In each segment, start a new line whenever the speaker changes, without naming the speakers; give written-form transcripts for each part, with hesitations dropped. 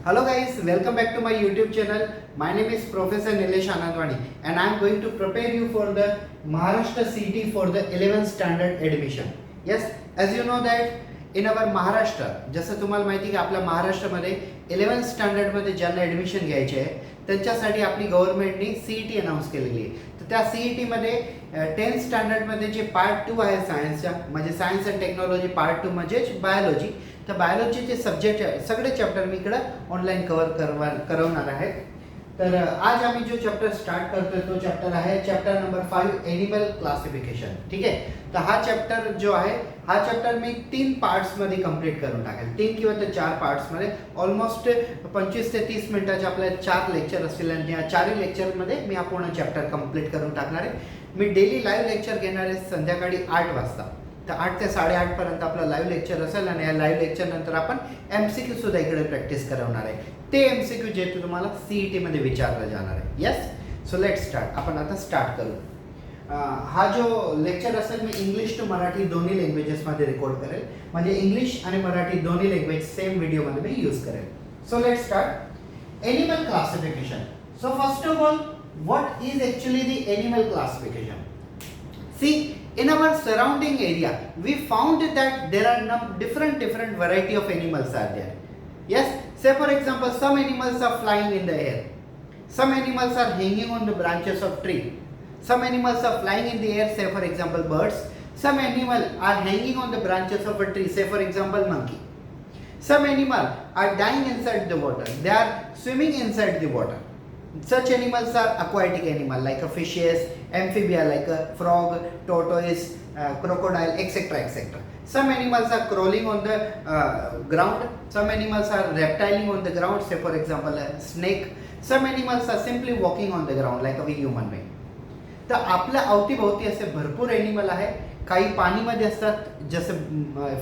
Hello guys, welcome back to my YouTube channel. My name is Professor Nilesh Anandwani and I am going to prepare you for the Maharashtra CET for the 11th standard admission. Yes, as you know that in our Maharashtra, जसं तुम्हाला माहिती आहे की आपल्या महाराष्ट्रामध्ये 11th standard मध्ये ज्यांना admission घ्यायचे आहे त्यांच्यासाठी आपली गव्हर्नमेंटने CET अनाऊन्स केलेली आहे. तर त्या CET मध्ये 10th स्टँडर्डमध्ये जे पार्ट 2 आहे सायन्सचा, म्हणजे सायन्स अँड टेक्नॉलॉजी पार्ट 2 म्हणजेच बायोलॉजी, तर बायोलॉजीचे सब्जेक्ट सगळे चॅप्टर मी इकडं ऑनलाईन करवणार आहे. तर आज आम्ही जो चॅप्टर स्टार्ट करतोय तो चॅप्टर आहे चॅप्टर नंबर 5 एनिमल क्लासिफिकेशन. ठीक आहे, तर हा चॅप्टर जो आहे हा चॅप्टर मी 3 पार्ट्समध्ये कंप्लीट करून टाकेल. 3 किंवा 4 पार्ट्समध्ये ऑलमोस्ट 25 ते 30 मिनिटाचे आपले 4 लेक्चर असतील आणि या 4 लेक्चरमध्ये मी हा पूर्ण चॅप्टर कंप्लीट करून टाकणार आहे. मी डेली लाईव्ह लेक्चर घेणार आहे संध्याकाळी 8 वाजता. तर 8 ते 8:30 पर्यंत आपलं लाईव्ह लेक्चर असेल आणि या लाईव्ह लेक्चर नंतर आपण MCQ सुद्धा इकडे प्रॅक्टिस करवणार आहे. ते MCQ जे तुम्हाला CET मध्ये विचारलं जाणार आहे. Yes, so let start. आपण आता स्टार्ट करू. हा जो लेक्चर असेल मी इंग्लिश टू मराठी दोन्ही लँग्वेजेसमध्ये रेकॉर्ड करेल, म्हणजे इंग्लिश आणि मराठी दोन्ही लँग्वेज सेम व्हिडिओमध्ये मी यूज करेल. So let start. Animal classification. So first of all, what is actually the animal classification? See, in our surrounding area, we found that there are different variety of animals are there. Yes, say for example, some animals are flying in the air. Some animals are hanging on the branches of tree. Some animals are flying in the air, say for example birds. Some animal are hanging on the branches of a tree, say for example monkey. Some animal are dying inside the water. They are swimming inside the water. Such animals are aquatic animal like a fishes, amphibia like a frog, tortoise, crocodile, etc. etc. Some animals are crawling on the ground. Some animals are reptiling on the ground, say for example a snake. Some animals are simply walking on the ground like a human being. तर आपल्या अवतीभोवती असे भरपूर animal आहे. काही पाणीमध्ये असतात जसे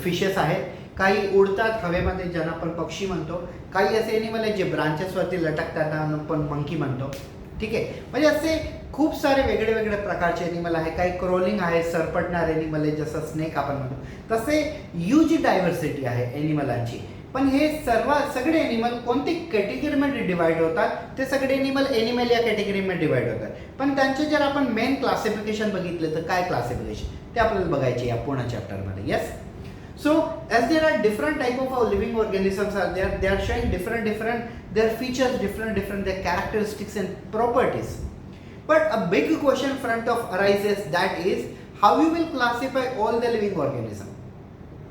fishes आहेत, काही उडतात हवेमध्ये ज्यांना आपण पक्षी म्हणतो, काही असे ॲनिमल आहेत जे ब्रांचेसवरती लटकतात आपण मंकी म्हणतो. ठीक आहे, म्हणजे असे खूप सारे वेगळे वेगळे प्रकारचे ॲनिमल आहे. काही क्रोलिंग आहे, सरपटणारे ॲनिमल आहे जसं स्नेक आपण म्हणतो. तसे ह्यूज डायव्हर्सिटी आहे ॲनिमलांची. पण हे सगळे ॲनिमल कोणती कॅटेगरीमध्ये डिवाइड होतात? ते सगळे ॲनिमल या कॅटेगरीमध्ये डिवाइड होतात. पण त्यांचे जर आपण मेन क्लासिफिकेशन बघितलं तर काय क्लासिफिकेशन ते आपल्याला बघायचे या पूर्ण चॅप्टरमध्ये. Yes, so as there are different type of living organisms are there, they are showing different their features, different their characteristics and properties. But a big question front of arises, that is how you will classify all the living organism.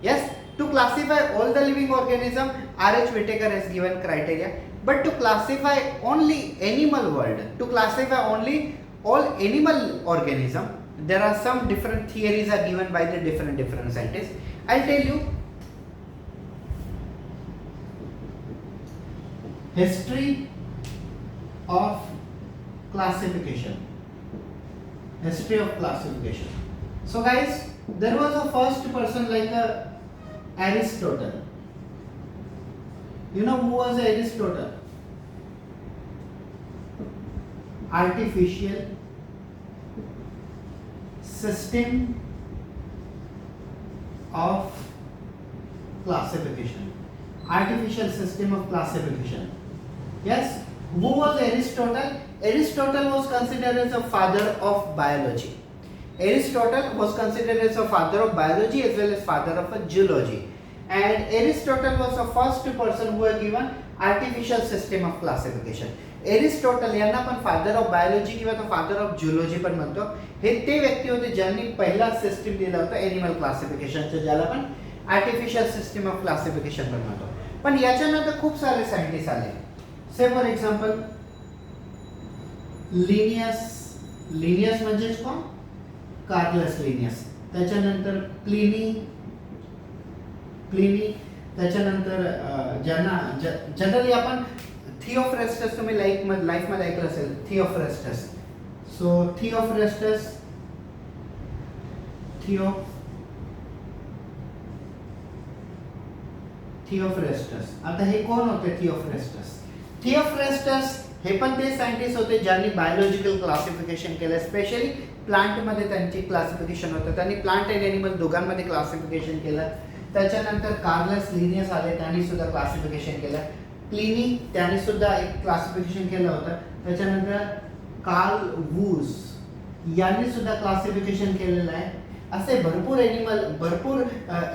Yes, to classify all the living organism, R.H. Whittaker has given criteria, but to classify only animal world, to classify only all animal organism, there are some different theories are given by the different scientists. I'll tell you. History of classification. History of classification. So guys, there was a first person like Aristotle. You know who was Aristotle? Artificial system of classification. Artificial system of classification. Yes, who was Aristotle? Aristotle was considered as a father of biology. Aristotle was considered as a father of biology as well as father of geology. And Aristotle was the first person who had given artificial system of classification. Aristotle यांना पण father of biology किंवा father of geology पण म्हणतो. हे ते व्यक्ती होते ज्यांनी पहिला सिस्टीम दिला होता एनिमल क्लासिफिकेशनचं, ज्याला आपण आर्टिफिशियल सिस्टीम ऑफ क्लासिफिकेशन पण म्हणतो. पण याच्यानंतर खूप सारे सायंटिस्ट आले. से फॉर एक्झाम्पल लिनियस म्हणजेच कोण? Carolus Linnaeus. त्याच्यानंतर प्लिनी. त्याच्यानंतर ज्यांना जनरली आपण थिओफ्रेस्टस, तुम्ही लाईफमध्ये ऐकलं असेल थिओफ्रेस्टस. सो थिओफ्रेस्टस. आता हे कोण होते थिओफ्रेस्टस? थिओफ्रेस्टस हे पण ते सायंटिस्ट होते ज्यांनी बायोलॉजिकल क्लासिफिकेशन केलं. स्पेशली प्लांटमध्ये त्यांची क्लासिफिकेशन होतं. त्यांनी प्लांट अँड ॲनिमल दोघांमध्ये क्लासिफिकेशन केलं. त्याच्यानंतर कार्लस लिनियस आले, त्यांनी सुद्धा क्लासिफिकेशन केलं. प्लिनी त्याने सुद्धा एक क्लासिफिकेशन केलं होतं. त्याच्यानंतर कार्ल वूस यांनी सुद्धा क्लासिफिकेशन केलेलं आहे. असे भरपूर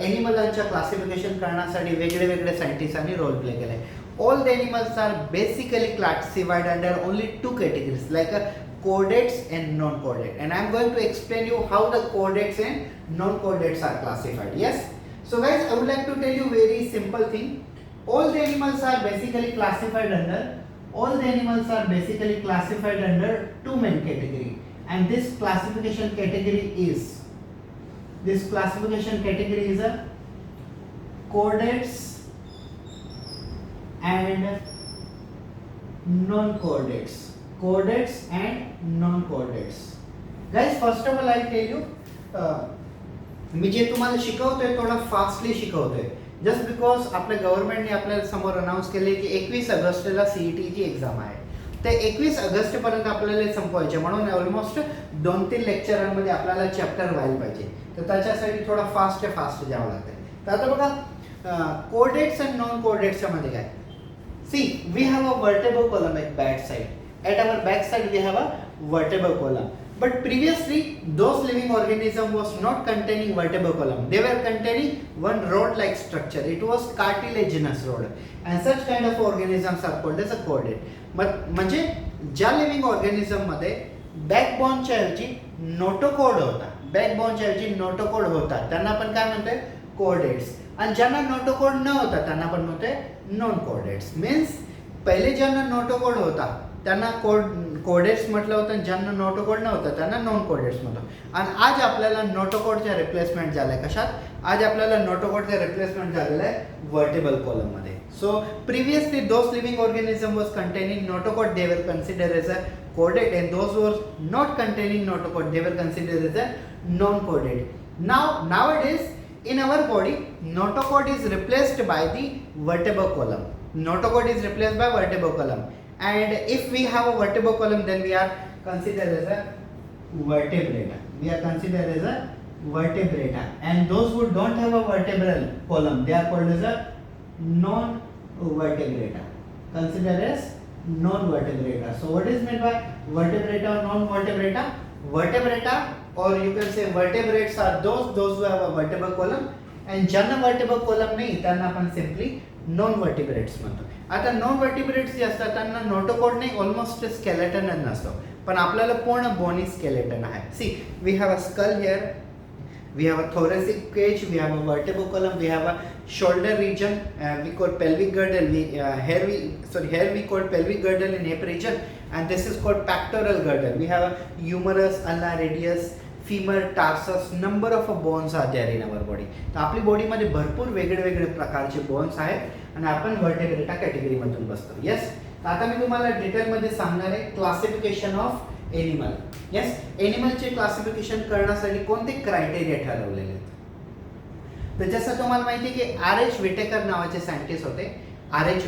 ॲनिमलांच्या क्लासिफिकेशन करण्यासाठी वेगळे वेगळे सायंटिस्टांनी रोल प्ले केला आहे. All the animals are basically classified under only two categories, like chordates and non-chordates. And I'm going to explain you how the chordates and non-chordates are classified. Yes. So guys, I would like to tell you very simple thing. All the animals are basically classified under two main category. And this classification category is a chordates and non-chordates. Chordates and non-chordates. Guys, first of all I'll tell you, मी जे तुम्हाला शिकवतोय थोडा fastly शिकवतोय. Just because आपल्या गव्हर्नमेंटने आपल्याला समोर announce केले की 21 ऑगस्टला सीईटीची exam आहे. ते 21 ऑगस्टपर्यंत आपल्याला संपवायचे, म्हणून ऑलमोस्ट 2-3 लेक्चरांमध्ये आपल्याला चॅप्टर व्हायला पाहिजे. तर त्याच्यासाठी थोडा फास्ट जावं लागतं. तर आता बघा कोर्डेट्स अँड नॉन कोर्डेट्सच्या मध्ये काय. See, we have a vertebral column at back side. At our back side, we have a vertebral column. But previously, those living organism was not containing vertebral column. They were containing one rod-like structure. It was cartilaginous rod. And such kind of organisms are called as a chordate. म्हणजे ज्या living organism मध्ये बॅकबोनच्या ऐवजी notochord होता, त्यांना आपण काय म्हणतोय, chordates. आणि ज्यांना नोटोकॉर्ड न होता त्यांना आपण म्हणतोय नॉन कोर्डेट्स. मीन्स पहिले ज्यांना नोटोकॉर्ड होता त्यांना कोर्डेट्स म्हटलं होतं, आणि ज्यांना नोटोकॉर्ड नव्हतं त्यांना नॉन कोर्डेट्स म्हणतो. आणि आज आपल्याला नोटोकॉर्डच्या रिप्लेसमेंट झालं आहे. कशात? आज आपल्याला नोटोकॉर्डचं रिप्लेसमेंट झालेलं आहे वर्टेबल कॉलममध्ये. So previously those living organism was containing notochord, they were consider as a chordate, and those were not containing notochord, they were considered as a non-chordate. Nowadays in our body, notochord is replaced by the vertebral column. And if we have a vertebral column, then we are considered as a vertebrata. And those who don't have a vertebral column, they are called as a non-vertebrata. Considered as non-vertebrata. So what is meant by vertebrata or non-vertebrata? Vertebrata, or you can say vertebrates, are those who have a vertebral column, and ज्यांना vertebral column नाही त्यांना आपण simply non vertebrates म्हणतो. आता non vertebrates जे असतात त्यांना notochord नाही, almost स्केलेटनच नसतो, पण आपल्याला पूर्ण बोनी स्केलेटन आहे. See, we have a skull here, we have a thoracic cage, we have a vertebral column, we have a shoulder region, we call pelvic girdle, here we call pelvic girdle in hip region, and this is called pectoral girdle. We have a humerus, ulna, radius, femur, tarsus, number of bones are there in our body. तर आपली body मध्ये भरपूर वेगळे प्रकारचे bones आहेत आणि आपण वर्टेब्रेटा category मधून बसतो. येस, आता मी तुम्हाला डिटेल मध्ये सांगणार आहे क्लासिफिकेशन ऑफ एनिमल. येस, एनिमलचे क्लासिफिकेशन करण्यासाठी कोणते क्रायटेरिया ठरवलेले आहेत. तर जसं तुम्हाला माहिती आहे की R.H. विटेकर नावाचे सायंटिस्ट होते. R.H.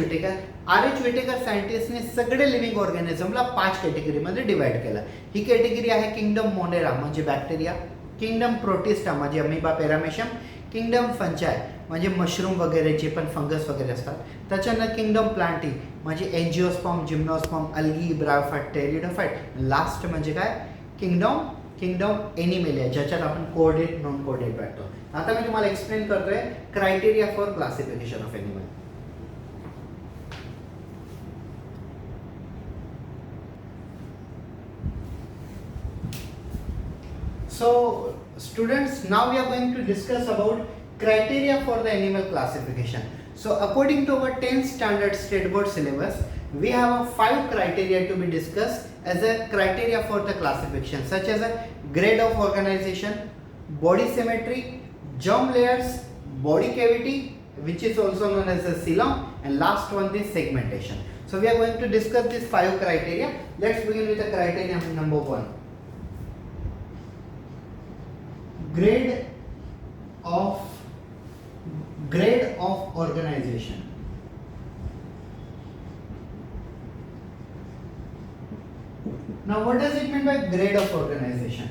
विटेकर सायंटिस्टने सगळे लिव्हिंग ऑर्गॅनिझमला 5 कॅटेगरीमध्ये डिवाइड केलं. ही कॅटेगरी आहे किंगडम मोनेरा म्हणजे बॅक्टेरिया, किंगडम प्रोटिस्टा म्हणजे अमिबा पेरामेशियम, किंगडम फंचाय म्हणजे मशरूम वगैरे जे पण फंगस वगैरे असतात, त्याच्यानंतर किंगडम प्लांटी म्हणजे angiosperm, gymnosperm, algae, bryophyte, pteridophyte, last म्हणजे काय, किंगडम एनिमेलिया, ज्याच्यात आपण कोऑर्डिनेट नॉन कोऑर्डिनेट भेटतो. आता मी तुम्हाला एक्सप्लेन करतोय criteria for classification of animal. So students, now we are going to discuss about criteria for the animal classification. So according to our 10th standard state board syllabus, we have 5 criteria to be discussed as a criteria for the classification, such as a grade of organization, body symmetry, germ layers, body cavity, which is also known as the coelom, and last one is segmentation. So we are going to discuss these 5 criteria. Let's begin with the criteria number 1. Grade of organization. Now what does it mean by grade of organization?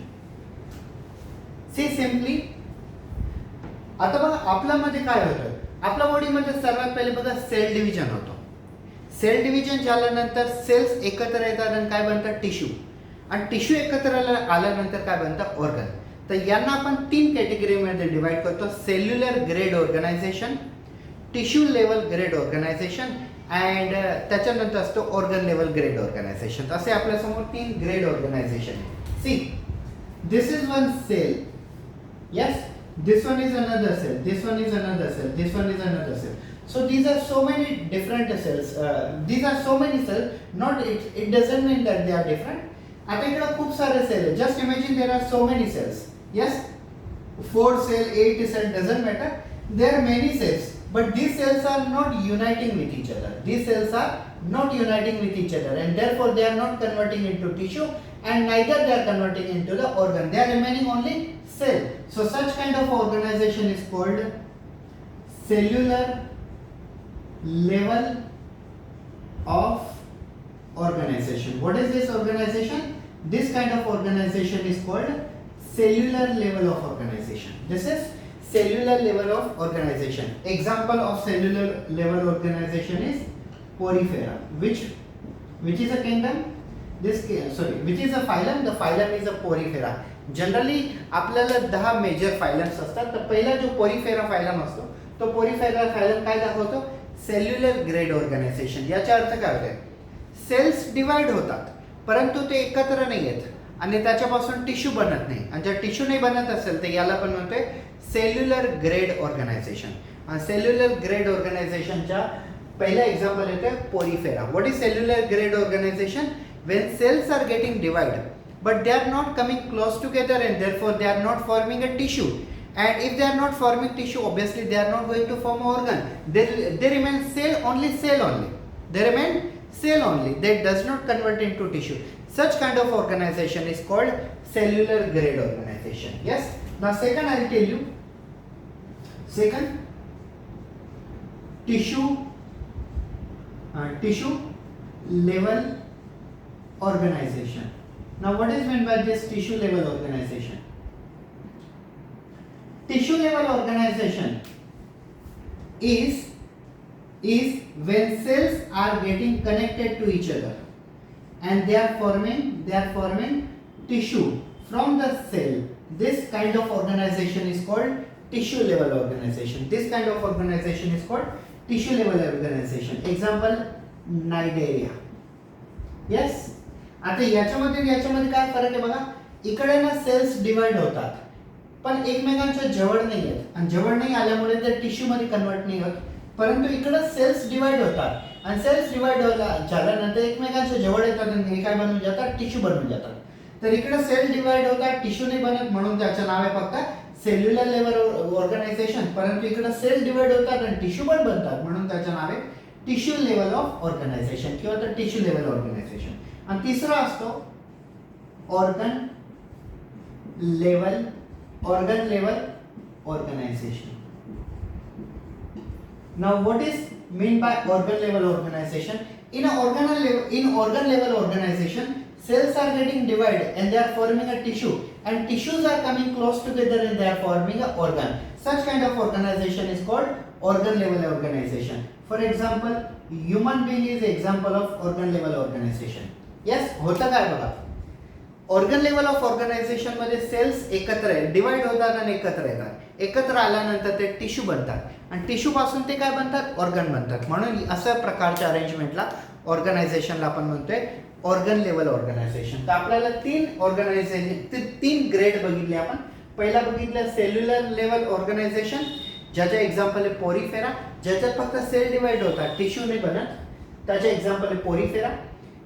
See simply, आता बघा आपल्यामध्ये काय होतं, आपल्या बॉडीमध्ये सर्वात पहिले बघा सेल डिव्हिजन होतो. सेल डिव्हिजन झाल्यानंतर सेल्स एकत्र येतात आणि काय बनतात टिश्यू, आणि टिश्यू एकत्र आल्यानंतर काय बनतं ऑर्गन. तर यांना आपण 3 कॅटेगरीमध्ये डिवाइड करतो. Cellular grade organization, tissue level grade organization and त्याच्यानंतर असतो ऑर्गन लेवल ग्रेड ऑर्गनायझेशन. असे आपल्यासमोर 3 grade organization. See, this is one cell, yes, this one is another cell, this one is another cell, this one is another cell. So these are so many different cells, these are so many cells, not it doesn't mean that they are different. आता इकडे खूप सारे cell आहे. Just imagine there are so many cells, yes, 4 cell, 8 cell, doesn't matter. There are many cells, but these cells are not uniting with each other. These cells are not uniting with each other, and therefore they are not converting into tissue, and neither they are converting into the organ. They are remaining only cell. So such kind of organization is called cellular level of organization. What is this organization? This kind of organization is called cellular level of organization. This is cellular level of organization. Example of cellular level organization is Porifera, which is a kingdom. Which is a phylum? The phylum is a Porifera. Generally आपल्याला 10 major फायलम्स असतात. तर पहिला जो Porifera phylum असतो तो Porifera phylum काय दाखवतो? Cellular grade organization. याचा अर्थ काय होते? सेल्स डिवाइड होतात परंतु ते एकत्र नाही येत आणि त्याच्यापासून टिश्यू बनत नाही, आणि जर टिश्यू नाही बनत असेल तर याला पण म्हणतोय cellular grade organisation. Cellular grade ऑर्गनायझेशनच्या पहिला एक्झाम्पल येते Porifera. What is cellular grade organisation? When cells are getting divide but they are not coming close together and therefore they are not forming a tissue, and if they are not forming tissue obviously they are not going to form organ. They remain cell only, they remain cell only, they does not convert into tissue. Such kind of organization is called cellular grade organization. Yes. Now second I will tell you, second, tissue level organization. Now what is meant by this tissue level organization? Tissue level organization is when cells are getting connected to each other and they are forming tissue from the cell. This kind of organization is called tissue level organization. This kind of organization is called tissue level organization. Example, Cnidaria. Yes. आता याच्यामध्ये काय फरक आहे बघा. इकडे ना sales divide होतात पण एकमेकांच्या जवळ नाही आहेत, आणि जवळ नाही आल्यामुळे ते टिश्यू मध्ये कन्वर्ट नाही होत. परंतु इकडे सेल्स डिवाइड होतात आणि सेल्स डिवाइड झाल्यानंतर एकमेकांच्या जवळ येतात आणि हे काय बनून जातात? टिश्यू बनून जातात. तर इकडे सेल डिवाइड होतात, टिश्यू नाही बनत, म्हणून त्याचं नाव आहे फक्त सेल्युलर लेवल ऑर्गनायझेशन. परंतु इकडे सेल डिवाइड होतात आणि टिश्यू पण बनतात, म्हणून त्याचं नाव आहे टिश्यू लेवल ऑफ ऑर्गनायझेशन किंवा तर टिश्यू लेवल ऑर्गनायझेशन. आणि तिसरा असतो organ level organization. Now what is mean by organ level organization? In organ level organization, cells are getting divided and they are forming a tissue, and tissues are coming close together and they are forming a organ. Such kind of organization is called organ level organization. For example, human being is example of organ level organization. Yes, होतं काय बघा, organ level of organisation मध्ये sales एकत्र divide होतात आणि एकत्र येतात. एकत्र आल्यानंतर ते टिश्यू बनतात आणि टिश्यू पासून ते काय बनतात? ऑर्गन बनतात. म्हणून अशा प्रकारच्या अरेंजमेंटला ऑर्गनायझेशनला आपण म्हणतोय ऑर्गन लेवल ऑर्गनायझेशन. तर आपल्याला 3 ग्रेड बघितले आपण. पहिला बघितलं सेल्युलर लेवल ऑर्गनायझेशन, ज्याचे एक्झाम्पल आहे पोरिफेरा, ज्याच्यात फक्त सेल डिवाइड होतात, टिश्यू नाही बनत, त्याचे एक्झाम्पल आहे पोरिफेरा.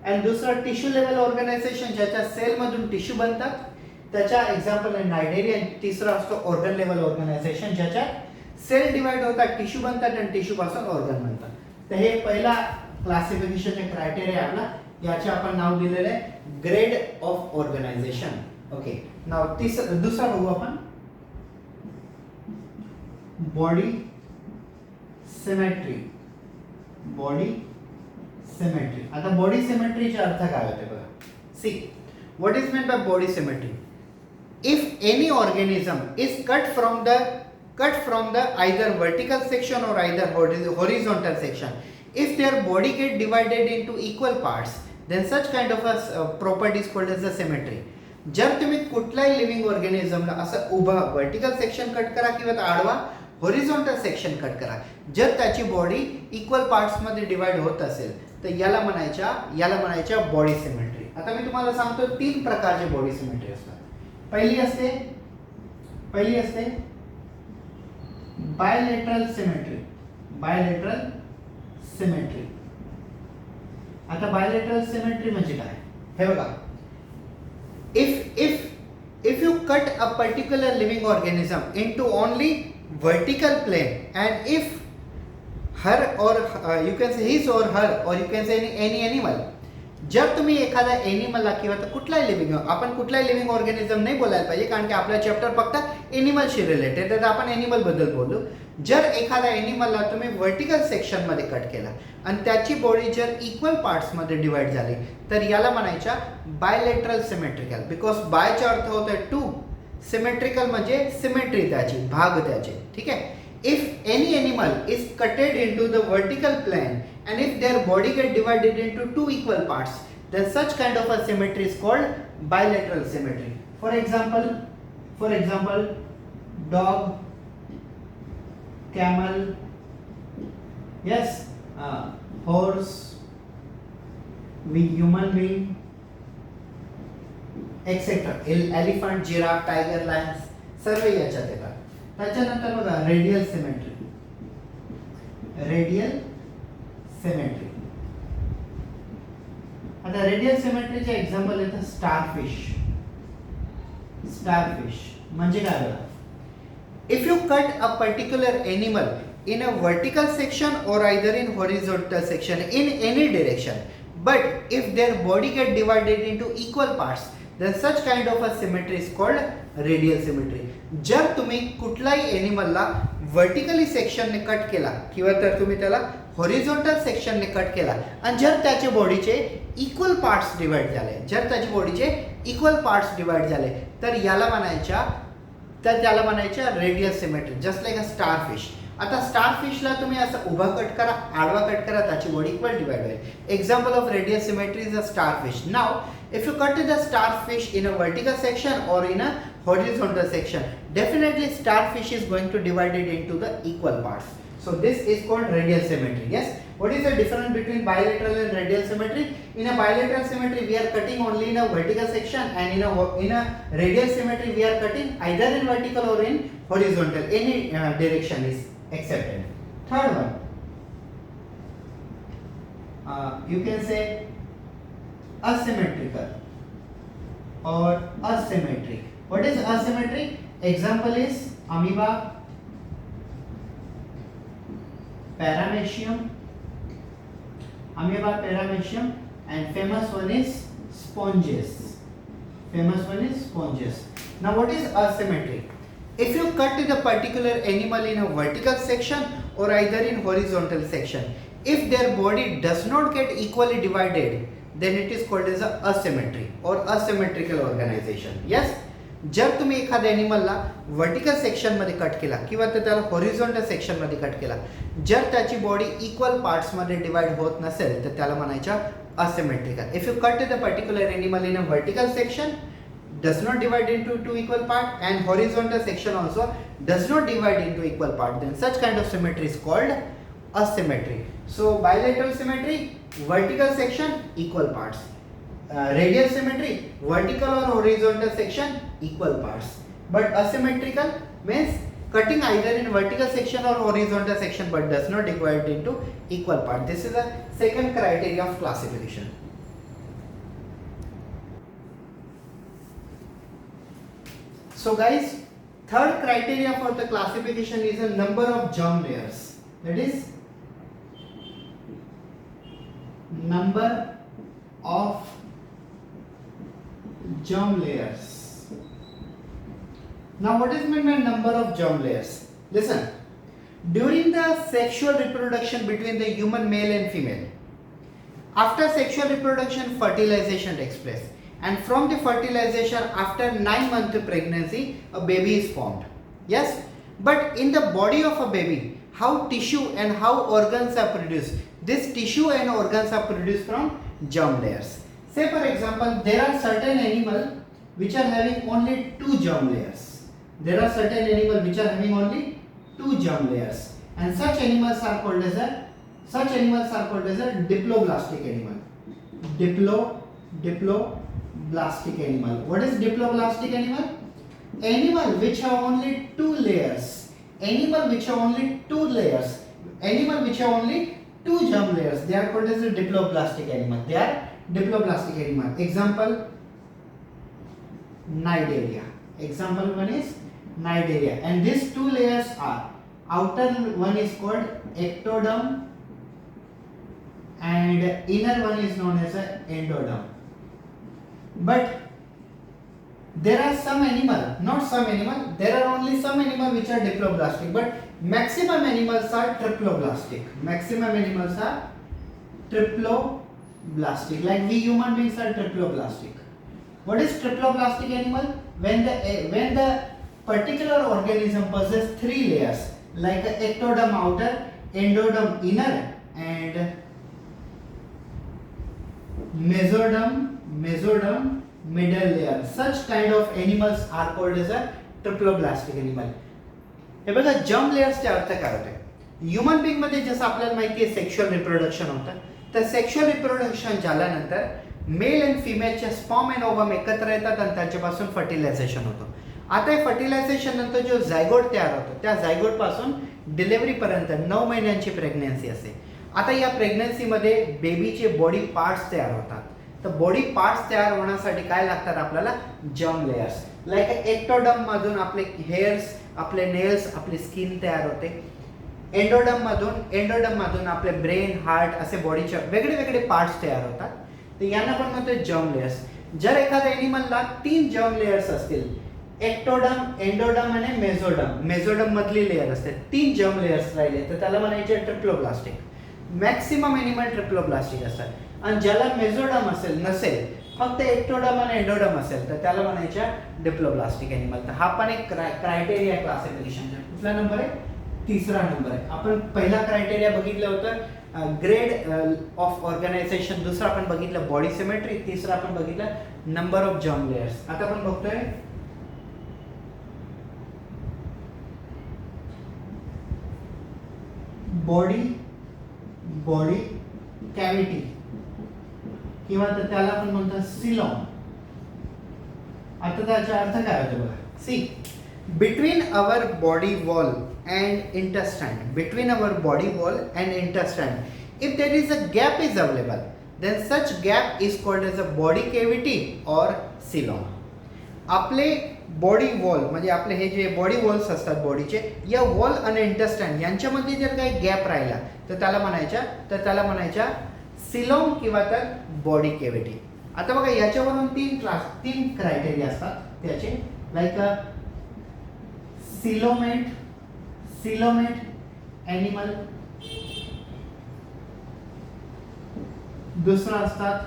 आणि दुसरं टिश्यू लेवल ऑर्गनायझेशन, ज्याच्या सेल मधून टिश्यू बनतात, त्याच्या एक्झाम्पल आहे नायडेरिया. तिसरा असतो ऑर्गन लेवल ऑर्गनायझेशन, ज्याच्यात सेल डिवाइड होतात, टिश्यू बनतात आणि टिश्यू पासून ऑर्गन बनतात. तर हे पहिला क्लासिफिकेशन क्रायटेरिया आपला, याचे आपण नाव दिलेलं आहे ग्रेड ऑफ ऑर्गनायझेशन. ओके. नाव दुसरा बघू आपण, बॉडी सिमेट्री. आता बॉडी सिमेट्रीचा अर्थ काय होते बघा. See, what is meant by body symmetry? If any organism is cut from the either vertical section or either horizontal section, if their body get divided into equal parts, then such kind of a property is called as a symmetry. जर तुम्ही कुठल्याही living ऑर्गॅनिझमला असं उभा vertical section cut करा किंवा आडवा horizontal section cut करा, जर त्याची बॉडी इक्वल पार्ट्स मध्ये डिवाइड होत असेल तर याला म्हणायच्या बॉडी सिमेट्री. आता मी तुम्हाला सांगतो 3 प्रकारचे बॉडी सिमेट्री असतात. पहिली असते बायलेटरल सिमेट्री. आता बायलेटरल सिमेट्री म्हणजे काय हे बघा. if you cut a particular living organism into only vertical plane, and if her or you can say his or her or you can say any animal, जर तुम्ही एखादा एनिमलला किंवा कुठलाही living, आपण कुठलाही लिव्हिंग ऑर्गॅनिझम नाही बोलायला पाहिजे कारण की आपला चॅप्टर फक्त एनिमलशी रिलेटेड आहे, तर आपण एनिमल बद्दल बोलू. जर एखाद्या एनिमलला तुम्ही व्हर्टिकल सेक्शन मध्ये कट केला आणि त्याची बॉडी जर इक्वल पार्ट्स मध्ये डिवाइड झाली तर याला म्हणायच्या बायलेटरल सिमेट्रिकल. बिकॉज बायचा अर्थ होतो 2, सिमेट्रिकल म्हणजे सिमेट्री त्याची, भाग त्याचे. ठीक आहे. If any animal is cutted into the vertical plane and if their body get divided into 2 equal parts, then such kind of a symmetry is called bilateral symmetry. For example, dog, camel, yes, horse, human being, etc. Elephant, giraffe, tiger, lions, सर्व याच्यात येतात. त्याच्यानंतर बघा radial symmetry. आता radial सिमेट्रीचे example येतं starfish म्हणजे काय बघा. If you cut a particular animal in a vertical section or either in horizontal section in any direction, but if their body get divided into equal parts, then such kind of a symmetry is called radial symmetry. जर तुम्ही कुठलाही एनिमलला vertically सेक्शनने cut केला किंवा तर तुम्ही त्याला horizontal सेक्शनने cut केला आणि जर त्याच्या बॉडीचे इक्वल पार्ट्स डिवाइड झाले तर याला म्हणायच्या radial symmetry, just like a starfish. आता स्टारफिशला तुम्ही असं उभा कट करा, आडवा कट करा, त्याची बॉडी इक्वल डिवाइड होईल. Example of radial symmetry is a starfish. Now if you cut the starfish in a vertical section or in a horizontal section, definitely starfish is going to divide it into the equal parts. So this is called radial symmetry. Yes. What is the difference between bilateral and radial symmetry? In a bilateral symmetry, we are cutting only in a vertical section, and in a radial symmetry, we are cutting either in vertical or in horizontal. Any direction is accepted. Third one, you can say asymmetrical or asymmetric. What is asymmetric? Example is amoeba, paramecium, and famous one is sponges. Now what is asymmetry? If you cut the particular animal in a vertical section or either in horizontal section, if their body does not get equally divided, then it is called as a asymmetry or asymmetrical organization. Yes. जर तुम्ही एखाद्या एनिमलला vertical section मध्ये cut केला किंवा त्याला horizontal section मध्ये cut केला, जर त्याची बॉडी इक्वल पार्ट्स मध्ये डिवाइड होत नसेल तर त्याला म्हणायच्या asymmetrical. If you cut the particular animal in a vertical section, does not divide into 2 equal part, and horizontal section also does not divide into equal part, then such kind of symmetry is called asymmetry. So bilateral symmetry, vertical section, equal parts. Radial symmetry, vertical or horizontal section, equal parts. But asymmetrical means cutting either in vertical section or horizontal section but does not divide into equal parts. This is the second criteria of classification. So guys, third criteria for the classification is the number of germ layers. That is number of germ layers. Now what is meant by number of germ layers? Listen, during the sexual reproduction between the human male and female, after sexual reproduction fertilization takes place, and from the fertilization after 9 month pregnancy a baby is formed. Yes, but in the body of a baby how tissue and how organs are produced, This tissue and organs are produced from germ layers. Say for example, there are certain animals which are having only 2 germ layers. There are certain animals which are having only 2 germ layers, and such animals are called as a diploblastic animal. Diploblastic animal. What is diploblastic animal? Animal which have only 2 layers. Animal which have only 2 layers. Animal which have only 2 germ layers. They are called as a diploblastic animal. They are diploblastic animal. Example, Cnidaria. Example one is Cnidaria, and these 2 layers are, outer one is called ectoderm and inner one is known as a endoderm. But there are some animal, not some animal, there are only some animal which are diploblastic, but maximum animals are triploblastic. Maximum animals are triploblastic. Like we human beings are triploblastic. What is triploblastic animal? When the particular organism possesses 3 layers, like a ectoderm outer, endoderm inner, and mesoderm middle layer. Such kind of animals are called as a triploblastic animal. हे बघा, germ लेयर्सचे अर्थ काय होते? Human being मध्ये जसं आपल्याला माहिती आहे sexual reproduction होतं, तर सेक्शुअल रिप्रोडक्शन झाल्यानंतर मेल अँड फिमेलचे स्पर्म अँड ओवम एकत्र येतात आणि त्यांच्यापासून फर्टिलायझेशन होतं. आता हे फर्टिलायझेशन नंतर जो झायगोट तयार होतो, त्या झायगोट पासून डिलिव्हरी पर्यंत 9 महिन्यांची प्रेग्नन्सी असते. आता या प्रेग्नन्सीमध्ये बेबीचे बॉडी पार्ट्स तयार होतात. तर बॉडी पार्ट्स तयार होण्यासाठी काय लागतात आपल्याला? Germ layers. लाईक एक्टोडर्म मधून आपले हेअर्स, आपले नेल्स, आपली स्किन तयार होते. एंडोडर्म मधून आपले ब्रेन, हार्ट असे बॉडीचे वेगळे वेगळे पार्ट्स तयार होतात. तर यांना पण म्हणतो जर्म लेयर्स. जर एखाद्या एनिमलला 3 जर्म लेयर्स असतील, एक्टोडर्म, एंडोडर्म आणि मेसोडर्म मधली लेयर असते, 3 जर्म लेयर्स राहिले, तर त्याला म्हणायचे ट्रिप्लोब्लास्टिक. मॅक्सिमम एनिमल ट्रिप्लोब्लास्टिक असतात. आणि ज्याला मेसोडर्म नसेल, फक्त एक्टोडर्म आणि एंडोडर्म असेल, तर त्याला म्हणायच्या डिप्लोब्लास्टिक एनिमल. तर हा पण एक क्रायटेरिया क्लासिफिकेशनचा. कुठला नंबर आहे? 3रा नंबर आहे. आपण पहिला क्रायटेरिया बघितलं होतं ग्रेड ऑफ ऑर्गनायझेशन, दुसरा आपण बघितलं बॉडी सिमेट्री, तिसरा आपण बघितलं नंबर ऑफ जर्म लेयर्स. आता आपण बघतोय बॉडी कॅव्हिटी किंवा त्याला आपण म्हणतो सिलॉम. आता त्याचा अर्थ काय होतो बघा. सी, between our body wall and intestine, if there is a gap is available, then such gap is called as a body cavity or coelom. आपले बॉडी वॉल म्हणजे आपले हे जे बॉडी वॉल्स असतात बॉडीचे, या वॉल आणि इंटेस्टाईन यांच्यामध्ये जर काही गॅप राहिला तर त्याला म्हणायच्या सिलोम किंवा तर बॉडी कॅव्हिटी. आता बघा, याच्यावरून 3 क्रायटेरिया असतात त्याचे. लाईक सिलोमेट एनिमल, दुसरा असतात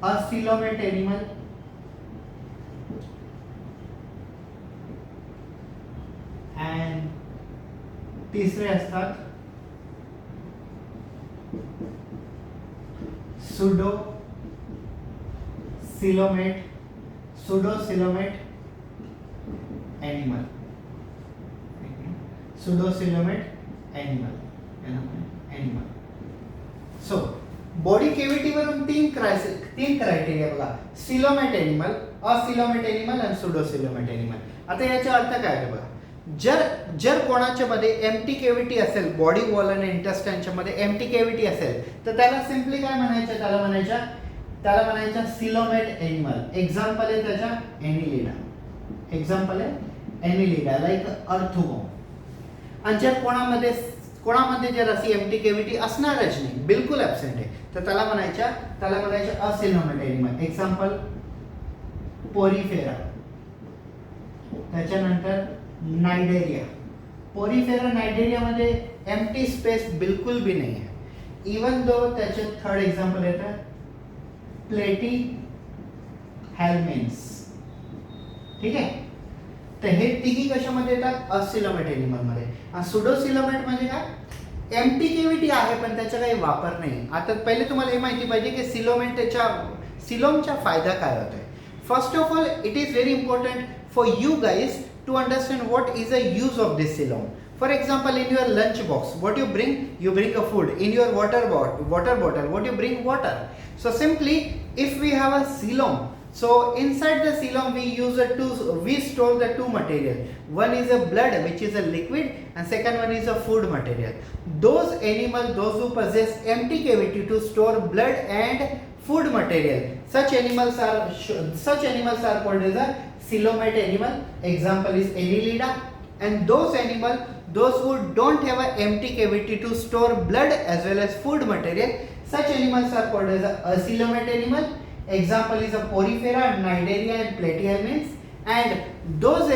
असिलोमेट एनिमल, अँड तिसरे असतात pseudocoelomate animal. So body cavity वरून 3 क्रायटेरिया बघा. सिलोमेट एनिमल, असिलोमेट एनिमल आणि सुडोसिलोमेट एनिमल. आता याचा अर्थ काय आहे बघा. जर कोणाच्या मध्ये एम्प्टी कॅव्हिटी असेल, बॉडी वॉल आणि इंटेस्टाईनच्या मध्ये एम्प्टी कॅव्हिटी असेल, तर त्याला सिम्पली काय म्हणायचं? त्याला म्हणायच्या सिलोमेट एनिमल. एक्झाम्पल आहे त्याच्या एनिलिडा, लाईक अर्थोगोम. आणि जर कोणामध्ये जर अशी एम्प्टी कॅव्हिटी असणारच नाही, बिलकुल ॲब्सेंट आहे, तर त्याला म्हणायच्या असिलोमेट एनिमल. एक्झाम्पल पोरीफेरा, त्याच्यानंतर नायडेरिया. पोरीफेरा, नायडेरिया मध्ये एम्प्टी स्पेस बिलकुल भी नाही आहे. इवन दो त्याचे 3rd एक्झाम्पल येतं प्लेटी हेल्मेन्स. ठीक आहे. तर हे तिघी कशामध्ये येतात, असिलोमेट एनिमल मध्ये. आणि सुडोसिलोमेट म्हणजे काय, एम्प्टी केव्हिटी आहे पण त्याचा काही वापर नाही. आता पहिले तुम्हाला हे माहिती पाहिजे की सिलोमचा फायदा काय होतोय. First of all it is very important for you guys to understand what is the use of this silom. For example, in your lunch box, what you bring a food. In your water bottle, what you bring, water. So simply, if we have a silom, so inside the silom we store the two material. One is a blood, which is a liquid, and second one is a food material. Those who possess empty cavity to store blood and food material, such animals are called as a coelomate animal. Example is Annelida. And those who don't have an empty cavity to store blood as well as food material, such animals are called as a acoelomate animal. Example is a Porifera, Cnidaria and Platyhelminths. And those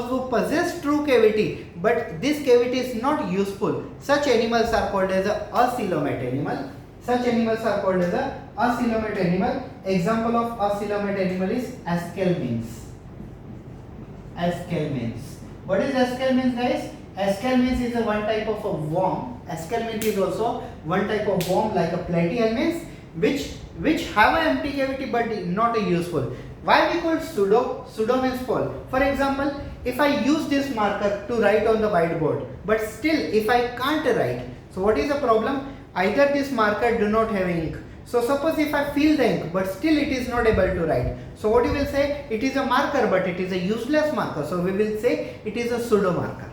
who possess true cavity but this cavity is not useful, such animals are called as a acoelomate animal. Such animals are called as a acoelomate animal. Example of acoelomate animal is Aschelminths. Aschelminths. What is Aschelminths, guys? Aschelminths is a one type of a worm. Aschelminth is also one type of worm like a Platyhelminths, which have an empty cavity but not a useful. Why we call pseudo? Pseudo means false. For example, if I use this marker to write on the whiteboard, but still if I can't write, so what is the problem? Either this marker do not have ink. So suppose if I fill the ink but still it is not able to write, so what you will say, it is a marker but it is a useless marker, so we will say it is a pseudo marker.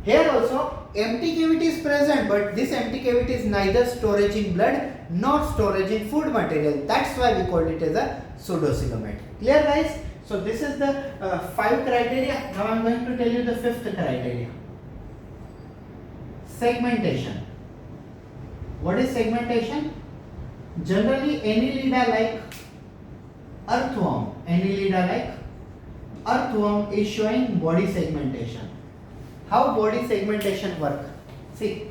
Here also empty cavity is present but this empty cavity is neither storage in blood nor storage in food material, that's why we call it as a pseudocoelomate. Clear, guys? So this is the 5 criteria. Now I am going to tell you the 5th criteria. Segmentation. What is segmentation? Generally Annelida like earthworm is showing body segmentation. How body segmentation work? See,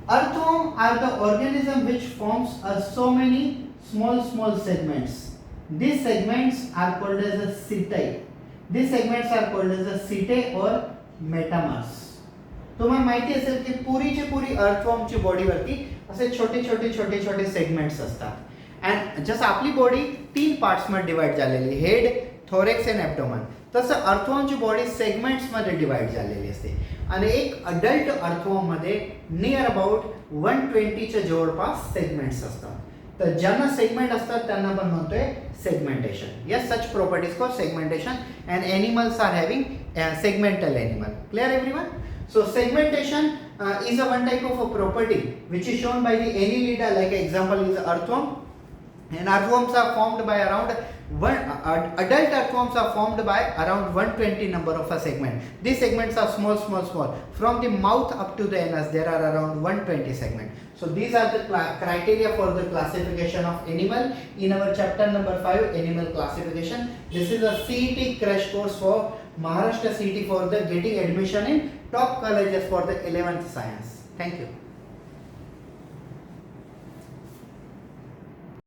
earthworm are the organism which forms so many small segments. These segments are called as a setae. These segments are called as a setae or metamers. तुम्हाला माहिती असेल की पुरी अर्थवॉर्मची बॉडीवरती असे छोटे segments असतात. And जसं आपली body 3 पार्ट्समध्ये divide झालेली, हेड, थोरेक्स अँड ॲब्डोमन, तसं अर्थवॉर्मची बॉडी सेगमेंट्समध्ये डिवाइड झालेली असते. आणि एक अडल्ट अर्थवॉर्ममध्ये नियर अबाउट 120च्या जवळपास सेगमेंट्स असतात. तर ज्यांना सेगमेंट असतात त्यांना आपण म्हणतोय segmentation. Yes, such properties called segmentation and animals are having segmental animal. Clear everyone? So segmentation is a one type of a property which is shown by the Annelida, like example is earthworm. And earthworms are formed by around adult earthworms are formed by around 120 number of a segment. These segments are small. From the mouth up to the anus there are around 120 segments. So these are the criteria for the classification of animal in our chapter number 5, animal classification. This is a CET crash course for Maharashtra CET for the getting admission in top colleges for the 11th science. Thank you.